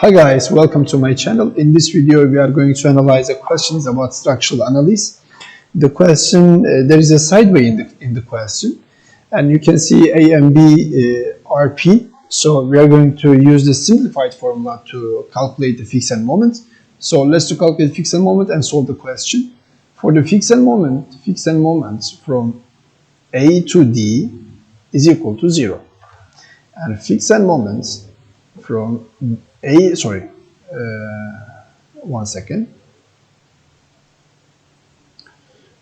Hi guys, welcome to my channel. In this video we are going to analyze the questions about structural analysis. The question, there is a sideway in the question, and you can see A and B are P. So we are going to use the simplified formula to calculate the fixed end moment. So let's calculate fixed end moment and solve the question. For the fixed end moment from A to D is equal to 0. And fixed end moments from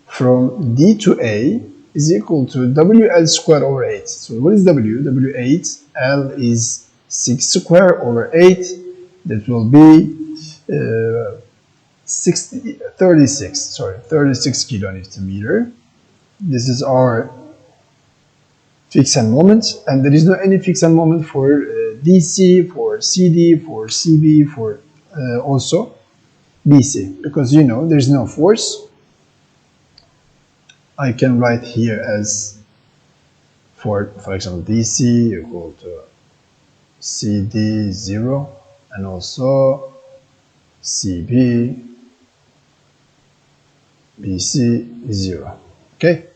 from D to A is equal to WL square over 8. So what is W? W8, L is 6 square over 8. That will be 36 kilonewton meter. This is our fixed end moment, and there is no any fixed end moment for DC, for CD, for CB, for also BC, because you know there's no force. I can write here as for example DC equal to CD 0 and also CB BC 0. Okay.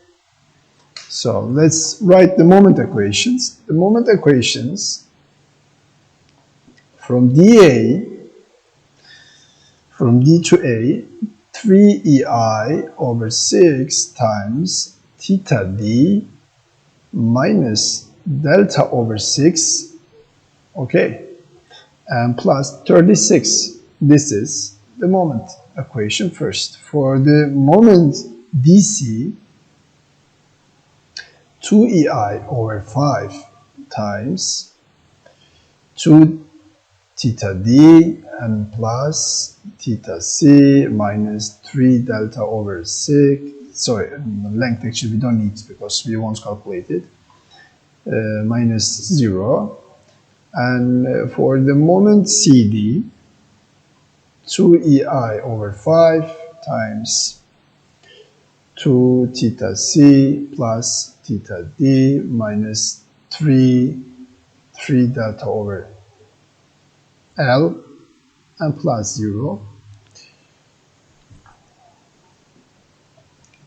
So let's write the moment equations. The moment equations from D to A, 3EI over 6 times theta D minus delta over 6, okay, and plus 36. This is the moment equation first. For the moment DC, 2EI over 5 times 2 theta D and plus theta C minus 3 delta over 6. Sorry, length actually we don't need because we won't calculate it. Minus 0. And for the moment CD, 2EI over 5 times 2 theta C plus theta D minus 3 delta over L and plus 0.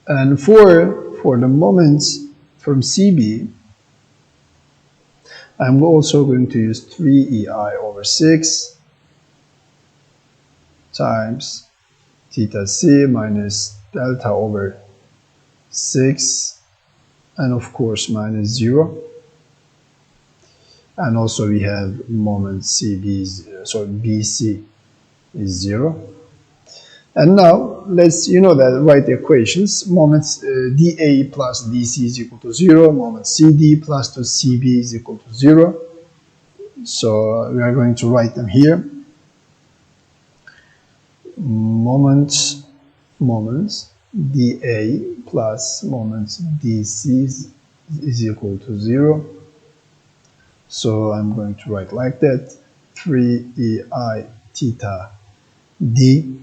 And for the moments from CB, I'm also going to use 3EI over 6 times theta C minus delta over 6 and of course minus 0. And also we have moment BC is 0. And now let's write the equations. Moments DA plus DC is equal to 0. Moment CD plus to CB is equal to 0. So we are going to write them here. Moments DA plus moments DC is equal to 0. So I'm going to write like that, 3EI theta D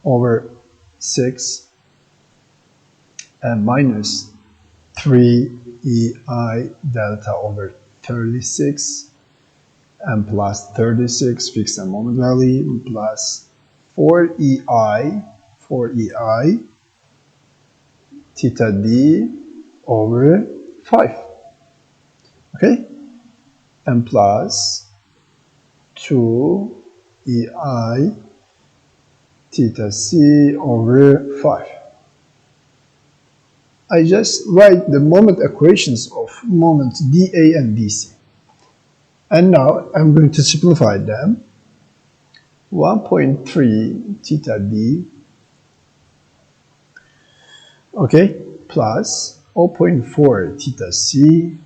over 6 and minus 3EI delta over 36 and plus 36 fixed and moment value plus 4EI theta D over 5. Okay? And plus 2EI theta C over 5. I just write the moment equations of moments DA and DC. And now I'm going to simplify them. 1.3 theta D, okay, plus 0.4 theta C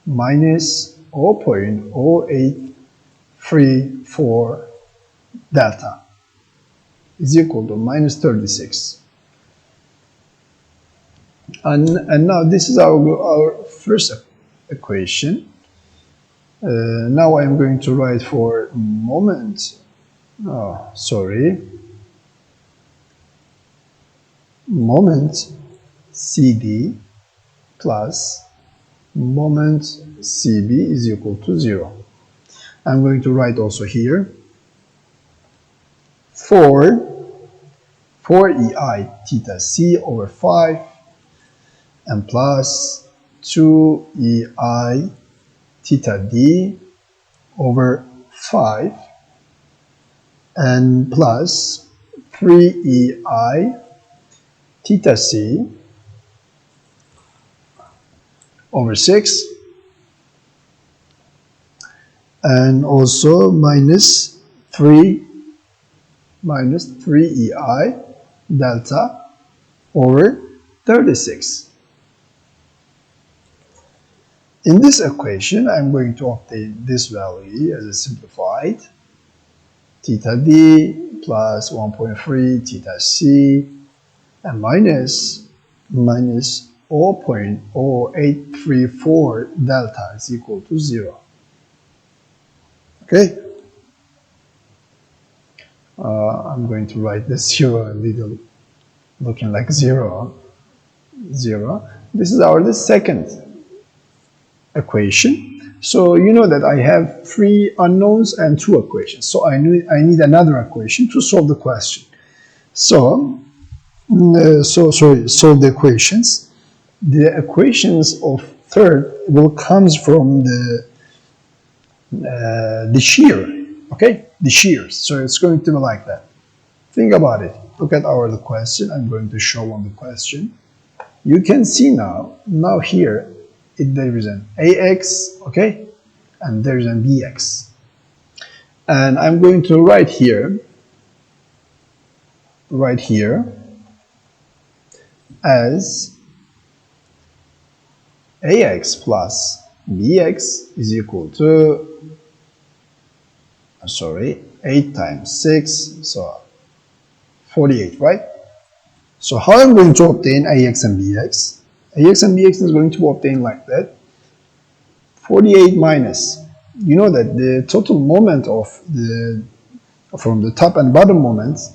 minus 0.0834 delta is equal to minus 36. And now this is our first equation. Now I'm going to write for moment CD plus moment CB is equal to 0. I'm going to write also here 4ei theta c over 5 and plus 2ei theta d over 5 and plus 3ei theta c over 6 and also minus 3ei delta over 36. In this equation, I'm going to obtain this value as a simplified theta d plus 1.3 theta c and minus 0.0834 delta is equal to 0. Okay, I'm going to write this 0 a little, looking like 0. This is the second equation. So you know that I have 3 unknowns and 2 equations. So I need another equation to solve the question. So solve the equations. The equations of third will comes from the shear, okay, the shears. So it's going to be like that. Think about it. Look at the question. I'm going to show on the question. You can see now here there is an ax, okay, and there is an bx, and I'm going to write here as ax plus bx is equal to 8 times 6, so 48, right? So how I'm going to obtain ax and bx? Ax and bx is going to be obtained like that. 48 minus, you know that the total moment of from the top and bottom moments,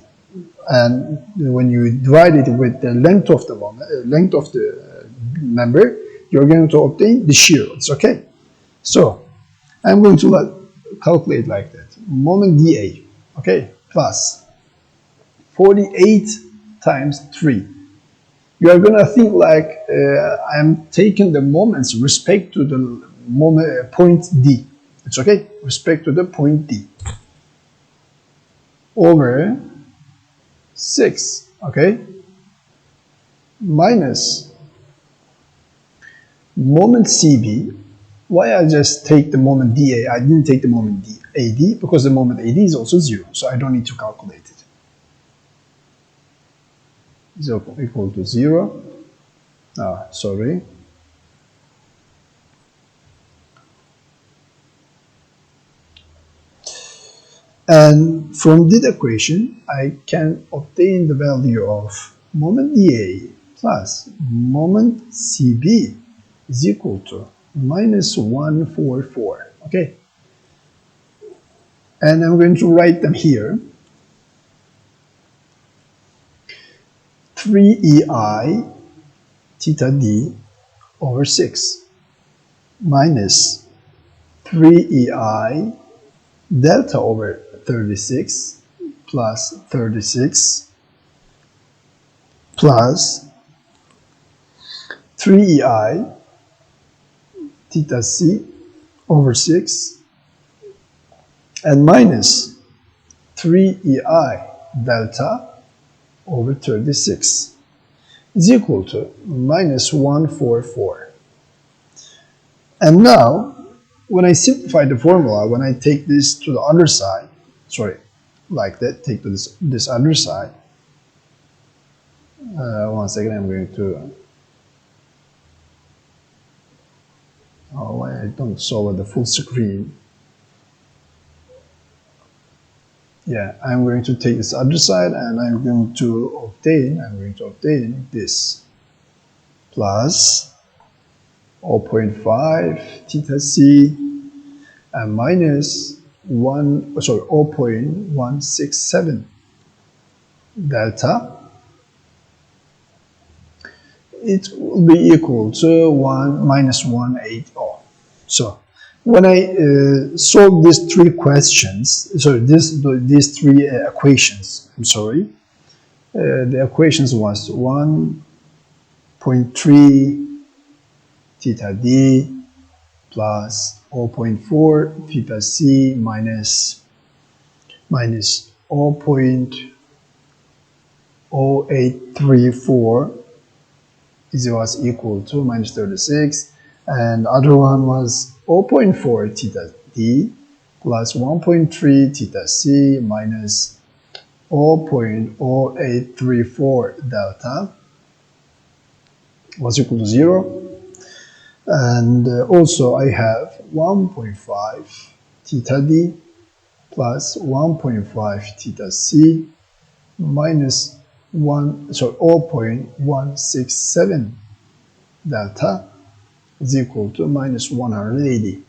and when you divide it with the length of the member, you're going to obtain the shear. It's okay. So I'm going to calculate like that. Moment dA, okay, plus 48 times 3. You are going to think like I'm taking the moments respect to the point D. It's okay, respect to the point D. Over 6, okay, minus moment CB. Why I just take the moment dA? I didn't take the moment AD because the moment AD is also 0, so I don't need to calculate it. 0 equal to 0. Sorry. And from this equation, I can obtain the value of moment dA plus moment CB is equal to minus 144, okay? And I'm going to write them here. 3ei theta d over 6 minus 3ei delta over 36 plus 36 plus 3ei theta c over 6 and minus 3ei delta over 36 is equal to minus 144. And now, when I simplify the formula, when I take this to the other side, like that, take to this other side. One second, I'm going to. Oh, I don't solve the full screen. Yeah, I'm going to take this other side, and I'm going to obtain this plus 0.5 theta c and minus 0.167 delta. It will be equal to minus 180. So When I solve these three questions, sorry, these three equations, I'm sorry, the equations was 1.3 theta d plus 0.4 theta c minus 0.0834 was equal to minus 36, and other one was 0.4 theta d plus 1.3 theta c minus 0.0834 delta was equal to 0. And also I have 1.5 theta d plus 1.5 theta c minus 0.167 delta is equal to minus 180.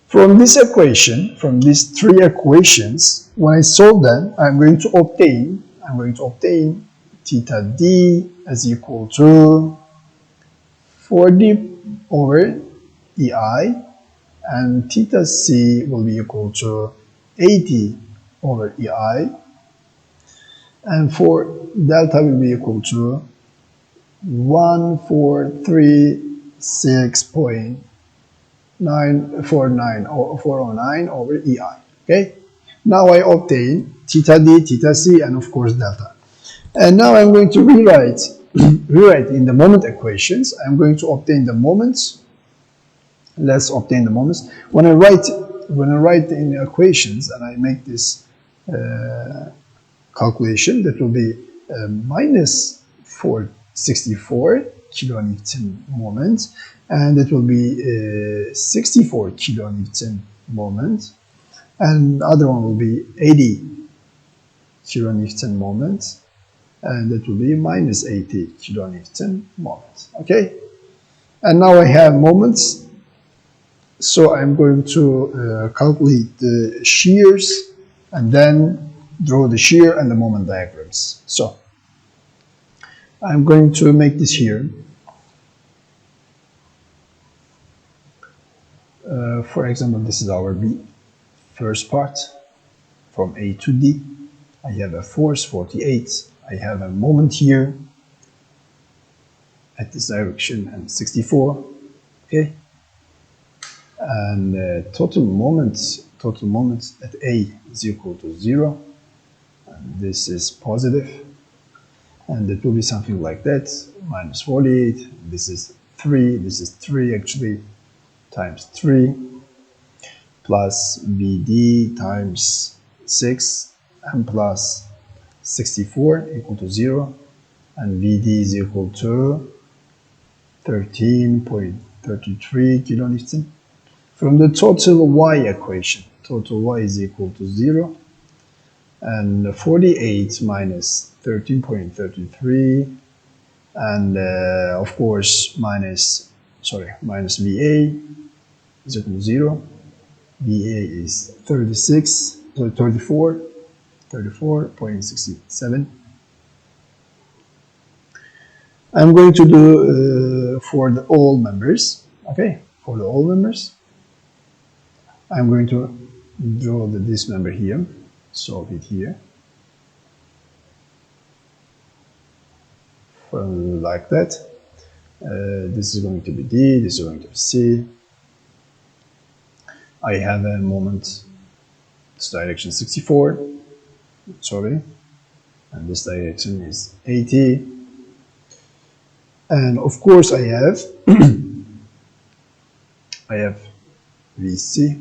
From this equation, from these three equations, when I solve them, I'm going to obtain theta d as equal to 40 over EI, and theta c will be equal to 80 over EI, and for delta will be equal to 1436.409 over EI. Okay, now I obtain theta d, theta c, and of course delta. And now I'm going to rewrite in the moment equations. I'm going to obtain the moments. Let's obtain the moments. When I write in the equations and I make this calculation, that will be minus 464 kilonewton moment, and it will be 64 kilonewton moment, and the other one will be 80 kilonewton moment, and it will be minus 80 kilonewton moment. Okay, and now I have moments, so I'm going to calculate the shears and then draw the shear and the moment diagrams. So I'm going to make this here. For example, this is our first part from A to D. I have a force 48. I have a moment here at this direction and 64. Okay, and total moments at A is equal to 0. And this is positive, and it will be something like that, minus 48. This is 3 actually, times 3, plus BD times 6, and plus 64 equal to 0, and VD is equal to 13.33 kilonewton. From the total Y equation, total Y is equal to 0, and 48 minus 13.33, and of course minus VA is equal to 0. VA is 34.67. I'm going to do for the all members. Okay, for the all members, I'm going to draw this member here, solve it here, like that. This is going to be D, this is going to be C. I have a moment, this direction 64, sorry, and this direction is 80. And of course I have VC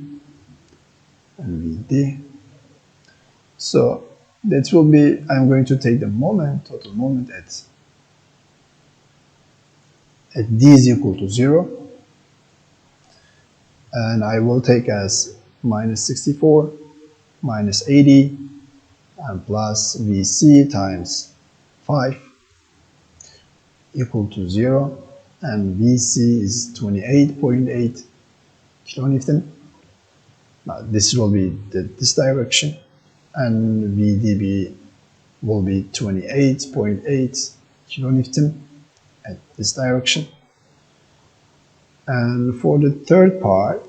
and VD. So that will be, I'm going to take the moment, total moment at D is equal to 0. And I will take as minus 64, minus 80, and plus VC times 5 equal to 0. And VC is 28.8 kilonewton. Now this will be this direction, and VDB will be 28.8 kilonewton at this direction. And for the third part,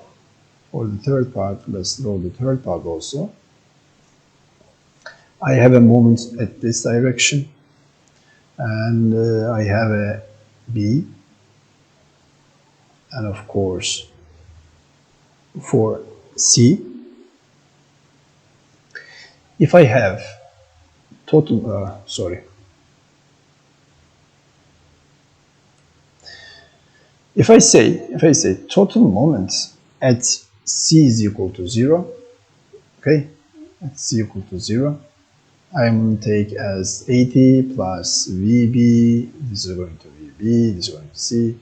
let's draw the third part also. I have a moment at this direction, and I have a B, and of course for C, if I have total, if I say total moment at C is equal to 0, okay, at C equal to 0, I'm going to take as 80 plus VB, this is going to VB, this is going to C,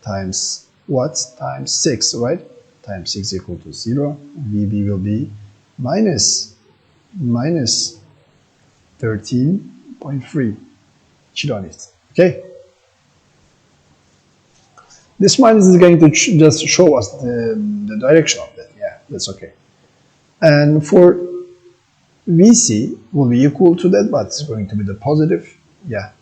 times what? Times 6, right? Times 6 equal to 0. VB will be minus 13.3 kilonewtons, okay? This minus is going to just show us the direction of that, yeah, that's okay. And for VC will be equal to that, but it's going to be the positive. Yeah,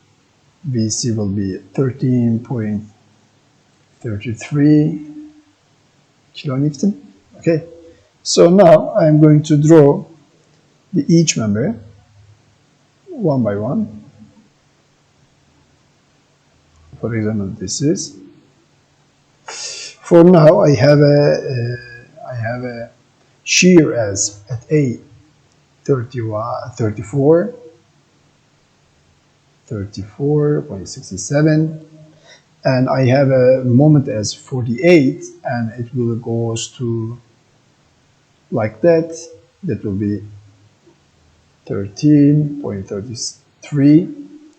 VC will be 13.33 kilonewton. Okay, so now I'm going to draw each member one by one. For example, this is. For now, I have a shear as at A 34.67, and I have a moment as 48, and it will goes to like that. That will be 13.33,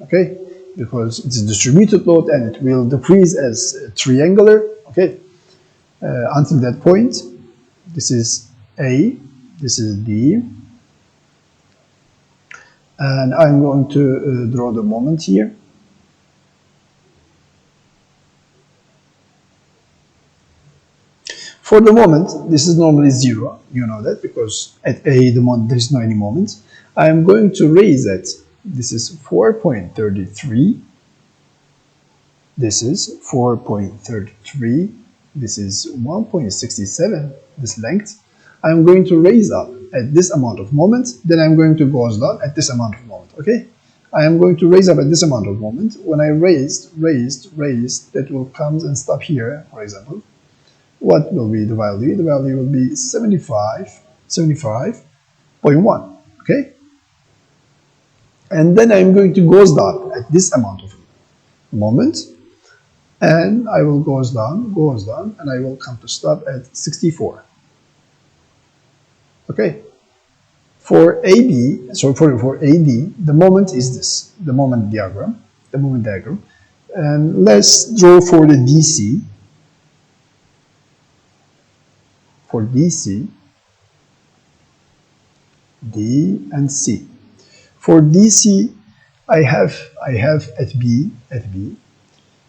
okay, because it's a distributed load and it will decrease as triangular, okay, until that point. This is A, this is D, and I'm going to draw the moment here. For the moment, this is normally 0, you know that, because at A, there is no any moment. I'm going to raise it. This is 4.33. This is 4.33. This is 1.67, this length. I'm going to raise up at this amount of moment, then I'm going to go down at this amount of moment, okay? I am going to raise up at this amount of moment. When I raised, that will come and stop here, for example. What will be the value? The value will be 75.1, okay? And then I'm going to go down at this amount of moment, and I will goes down, and I will come to stop at 64. Okay. For AB, so for AD, the moment is this, the moment diagram, and let's draw for the DC. For DC, D and C. For DC, I have at B, at D,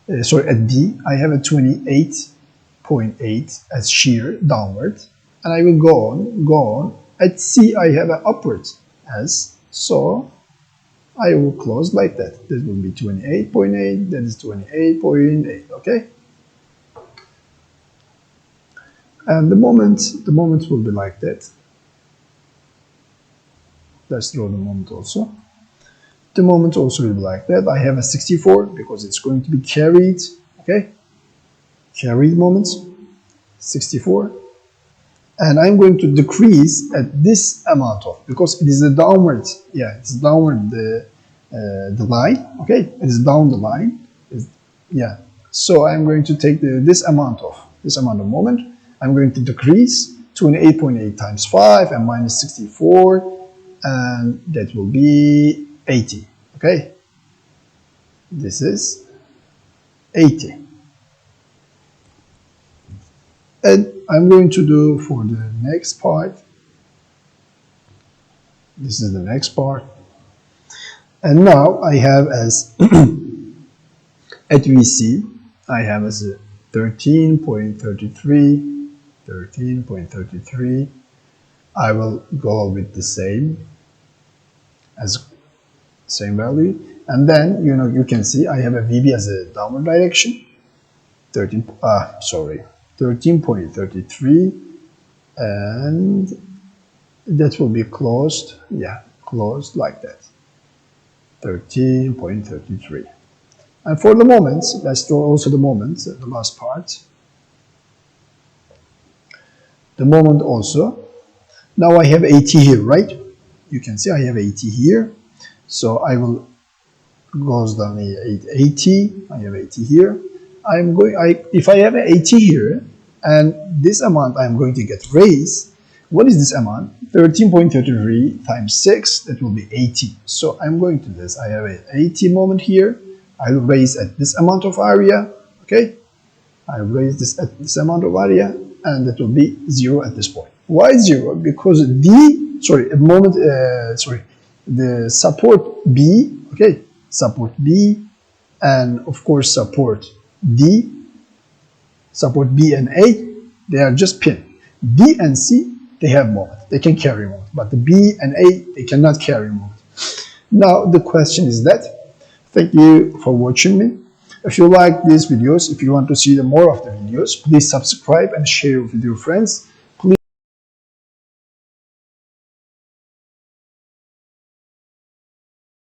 I have a 28.8 as shear downward, and I will go on. At C, I have an upward as, so I will close like that. This will be 28.8, that is 28.8, okay? And the moment will be like that. Let's draw the moment also. The moment also will be like that. I have a 64 because it's going to be carried, okay? Carried moments, 64. And I'm going to decrease at this amount of, because it is a downward, yeah, it's downward the line, okay? It is down the line, yeah. So I'm going to take this amount of moment. I'm going to decrease 28.8 times 5 and minus 64, and that will be 80, okay? This is 80. And I'm going to do for the next part, this is the next part, and now I have as at VC, I have as a 13.33, I will go with the same value, and then you can see I have a VB as a downward direction, 13.33, and that will be closed, yeah, closed like that, 13.33. And for the moments, let's draw also the moments, the last part. The moment also. Now I have 80 here, right? You can see I have 80 here. So I will goes down 80. I have 80 here. If I have 80 here, and this amount I'm going to get raised, what is this amount? 13.33 times 6, that will be 80. So I'm going to this. I have an 80 moment here. I will raise at this amount of area. Okay? I will raise this at this amount of area, and that will be 0 at this point. Why 0? Because the support B, okay, support B, and of course support D, support B and A, they are just pin. B and C, they have moment, they can carry moment, but the B and A, they cannot carry moment. Now the question is that, thank you for watching me. If you like these videos, if you want to see more of the videos, please subscribe and share with your friends.